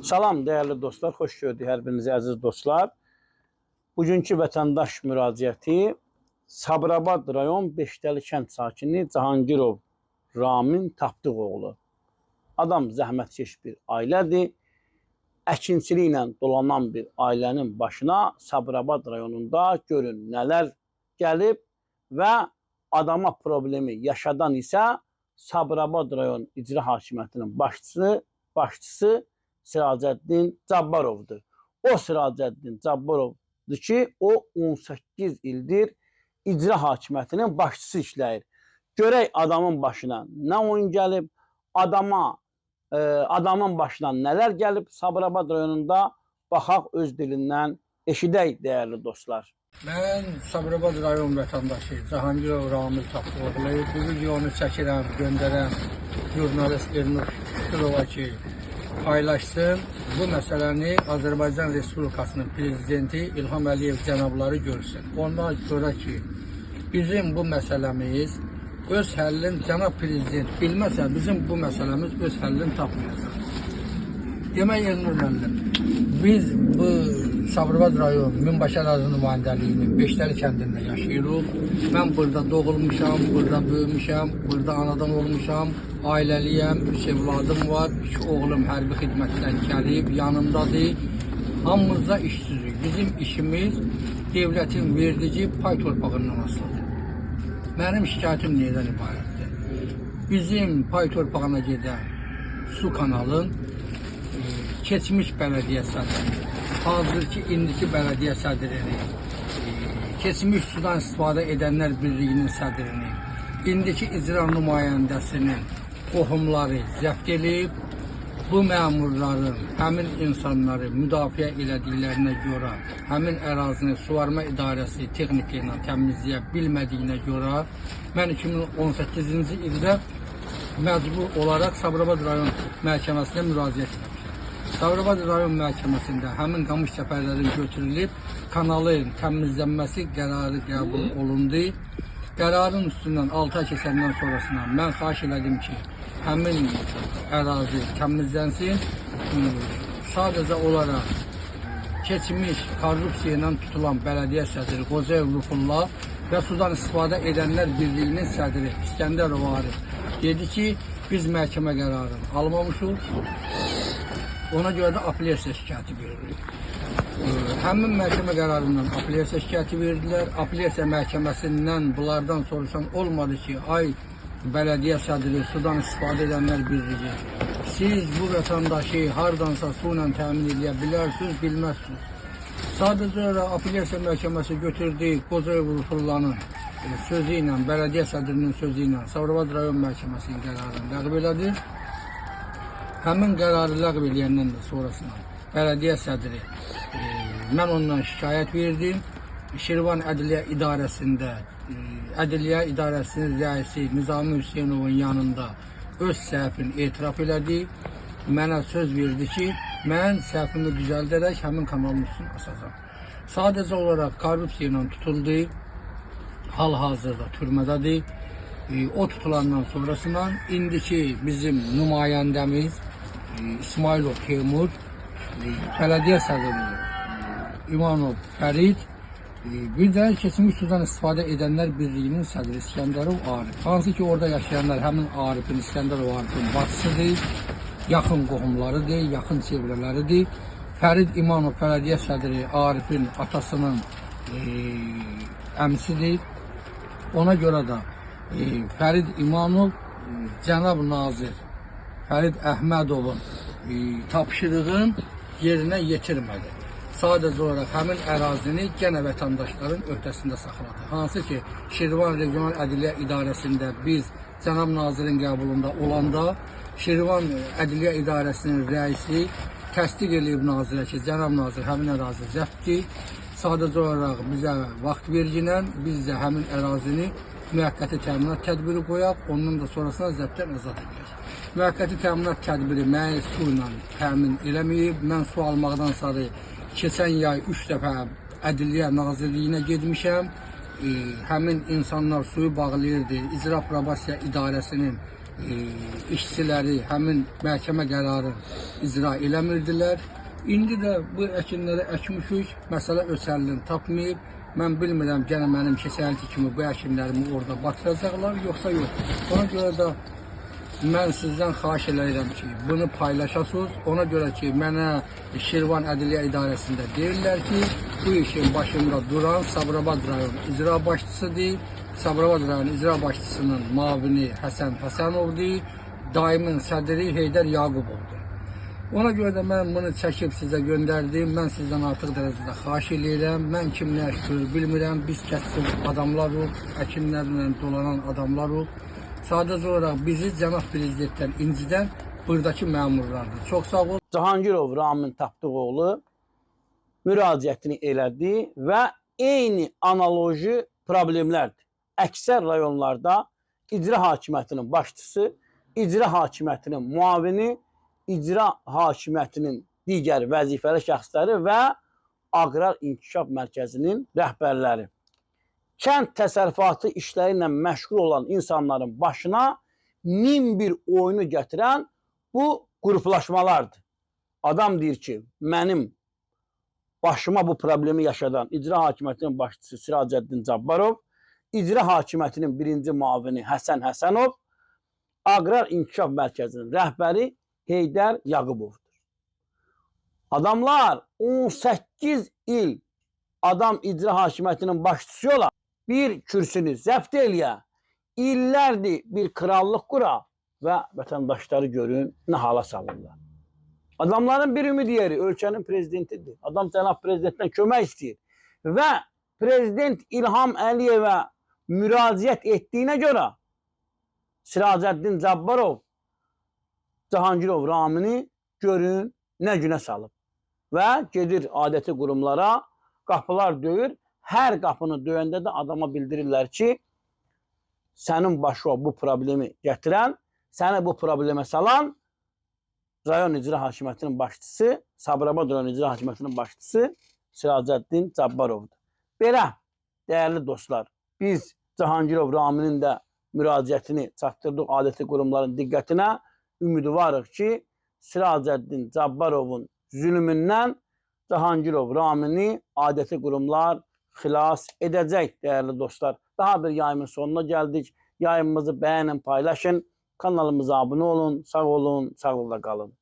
Salam değerli dostlar, xoş gördük hər birinizi əziz dostlar. Bugünkü vətəndaş müraciəti Sabirabad rayon Beşdəli kənd sakini Cahangirov Ramin Tapdıqoğlu. Adam zəhmətkeş bir ailədir. Əkinçiliklə dolanan bir ailənin başına Sabirabad rayonunda görün nələr gəlib və adama problemi yaşadan isə Sabirabad rayon icra hakimiyyətinin başçısı Siracəddin Cabbarovdur. O Siracəddin Cabbarovdur ki, o 18 ildir icra hakimiyyətinin başçısı işləyir. Görək adamın başına nə oyun gəlib, adamın başına nələr gəlib Sabirabad rayonunda, baxaq öz dilindən eşidək dəyərli dostlar. Mən Sabirabad rayon vətəndaşı Cahangirov Ramin Tapdıqoğlu. Bu videonu çəkirəm, göndərəm jurnalist Elnur Şükürova ki, paylaşsın. Bu məsələni Azərbaycan Respublikasının prezidenti İlham Əliyev cənabları görsün. Ondan görə ki, bizim bu məsələmiz öz həllini cənab prezident bilməsə, bizim bu məsələmiz öz həllini tapmayacaq. Demək Elnur müəllim, biz bu Sabirabad rayon Minbaşı ərazi nümayəndəliyinin Beşdəli kəndində yaşayırıq. Mən burada doğulmuşam, burada böyümüşəm, burada anadan olmuşam, ailəliyəm, 3 evladım var, 2 oğlum hərbi xidmətdən gəlib, yanımdadır. Hamımızda işsizlik. Bizim işimiz devlətin verdici pay torpağından asılıdır. Mənim şikayətim nədən ibarətdir? Bizim pay torpağına gedən su kanalın keçmiş bələdiyyə sədri, hazırki indiki bələdiyyə sədrini, keçmiş sudan istifadə edənlər birliyinin sədrini, indiki icra nümayəndəsinin qohumları zəbt edib, bu məmurların həmin insanları müdafiə elədiklərinə görə, həmin ərazini suvarma idarəsi texnika ilə təmizləyə bilmədiyinə görə, mən 2018-ci ildə məcbur olaraq Sabirabad rayon məhkəməsinə müraciət etmişəm. Sabirabad rayon məhkəməsində həmin qamış səpərlərin götürülüb, kanalın təmizlənməsi qərarı qəbul olundu. Qərarın üstündən 6 ay keçəndən sonrasına mən xahiş elədim ki, həmin ərazi təmizlənsin. Sadəcə olaraq keçmiş korrupsiya ilə tutulan bələdiyyə sədri Qocayev Lütfullah və sudan istifadə edənlər birliyinin sədri İskəndərov Arif dedi ki, biz məhkəmə qərarını almamışıq. Ona görə də apellyasiya şikayəti veririk. Həmin məhkəmə qərarından apellyasiya şikayəti verdilər. Apellyasiya məhkəməsindən bunlardan soruşan olmadı ki, ay bələdiyyə sədri, sudan istifadə edənlər birliyi, siz bu vətəndaşı hardansa su ilə təmin edə bilərsiniz, bilməzsiniz. Sadəcə apellyasiya məhkəməsi götürdü Qocayev Lütfullahın sözü ilə, bələdiyyə sədrinin sözü ilə Sabirabad rayon məhkəməsinin qərarını ləğv elədi. Həmin qərarı ləğv eləyəndən də sonrasına bələdiyyə sədri, mən ondan şikayət verdim. Şirvan Ədliyyə İdarəsində, Ədliyyə İdarəsinin rəisi Nizami Hüseynovun yanında öz səhvini etiraf elədi. Mənə söz verdi ki, mən səhvimi düzəldərək həmin kanalın üstünü asacağım. Sadəcə olaraq korrupsiya ilə tutuldu. Hal-hazırda türmədədir. O tutulandan sonrasından indiki bizim nümayəndəmiz İsmailov Teymur, bələdiyyə sədri İmanov Fərid, bir də keçmiş sudan istifadə edənlər birliyinin sədri İskəndərov Arif. Hansı ki, orada yaşayanlar həmin Arifin, İskəndərov Arifin bacısıdır, yaxın qohumlarıdır, yaxın çevrələridir. Fərid İmanov bələdiyyə sədri Arifin atasının əmsidir. Ona görə də Fərid İmanov cənab nazir Fərid Əhmədovun tapşırığın yerinə yetirmədi. Sadəcə olaraq həmin ərazini yenə vətəndaşların öhdəsində saxladı. Hansı ki, Şirvan Regional Ədliyyə İdarəsində biz cənab nazirin qəbulunda olanda, Şirvan Ədliyyə İdarəsinin rəisi təsdiq edib nazirə ki, cənab nazir həmin ərazi zəbtdir. Sadəcə olaraq bizə vaxt verginən, biz də həmin ərazini müvəqqəti təminat tədbiri qoyaq, ondan da sonrasına zəbtdən azad edək. Müvəqqəti təminat tədbiri məni su ilə təmin eləməyib. Mən su almaqdan sonra keçən yay 3 dəfə Ədliyyə Nazirliyinə getmişəm. Həmin insanlar suyu bağlayırdı. İcra Probasiya İdarəsinin işçiləri həmin məhkəmə qərarı icra eləmirdilər. İndi də bu əkinləri əkmişik, məsələ öz həllini tapmayıb. Mən bilmirəm, gənə mənim keçənki kimi bu əkinlərimi orada batıracaqlar, yoxsa yox. Ona görə də mən sizdən xahiş edirəm ki, bunu paylaşasınız. Ona görə ki, mənə Şirvan Ədliyyə İdarəsində deyirlər ki, bu işin başında duran Sabirabad rayon icra başçısıdır. Sabirabad rayon icra başçısının mavini Həsən Həsənovdur. Daimin sədri Heydər Yaqubovdur. Ona görə də mən bunu çəkib sizə göndərdim. Mən sizdən artıq dərəcədə xahiş edirəm. Mən kim nə işdir bilmirəm. Biz kəskin adamlarıq, əkinlərlə dolanan adamlarıq. Sadəcə olaraq bizi cənab prezidentdən incidən buradakı məmurlardır. Çox sağ ol. Cahangirov Ramin Tapdıqoğlu müraciətini elədi və eyni analoji problemlərdir. Əksər rayonlarda icra hakimiyyətinin başçısı, icra hakimiyyətinin muavini, icra hakimiyyətinin digər vəzifəli şəxsləri və Aqrar İnkişaf Mərkəzinin rəhbərləri. Kənd təsərrüfatı işləri ilə məşğul olan insanların başına min bir oyunu gətirən bu qruplaşmalardır. Adam deyir ki, mənim başıma bu problemi yaşadan icra hakimiyyətinin başçısı Siracəddin Cabbarov, icra hakimiyyətinin birinci muavini Həsən Həsənov, Aqrar İnkişaf Mərkəzinin rəhbəri Heydər Yaqubovdur. Adamlar 18 il adam icra hakimiyyətinin başçısı ola, bir kürsünü zəbt eləyə, illərdir bir krallıq qura və vətəndaşları görün nə hala salırlar. Adamların bir ümid yeri ölkənin prezidentidir. Adam cənab prezidentdən kömək istəyir və prezident İlham Əliyevə müraciət etdiyinə görə Siracəddin Cabbarov Cahangirov Ramini görün nə günə salıb və gedir adəti qurumlara, qapılar döyür. Hər qapını döyəndə də adama bildirirlər ki, sənin başına bu problemi gətirən, səni bu problemə salan rayon icra hakimiyyətinin başçısı, Sabirabad rayon icra hakimiyyətinin başçısı Siracəddin Cabbarovdur. Belə, dəyərli dostlar, biz Cahangirov Raminin də müraciətini çatdırdıq adəti qurumların diqqətinə. Ümidvarıq ki, Siracəddin Cabbarovun zülmündən Cahangirov Ramini adəti qurumlar xilas edəcək, dəyərli dostlar. Daha bir yayımın sonuna gəldik. Yayımımızı bəyənin, paylaşın. Kanalımıza abunə olun, sağ olun, sağlıqla qalın.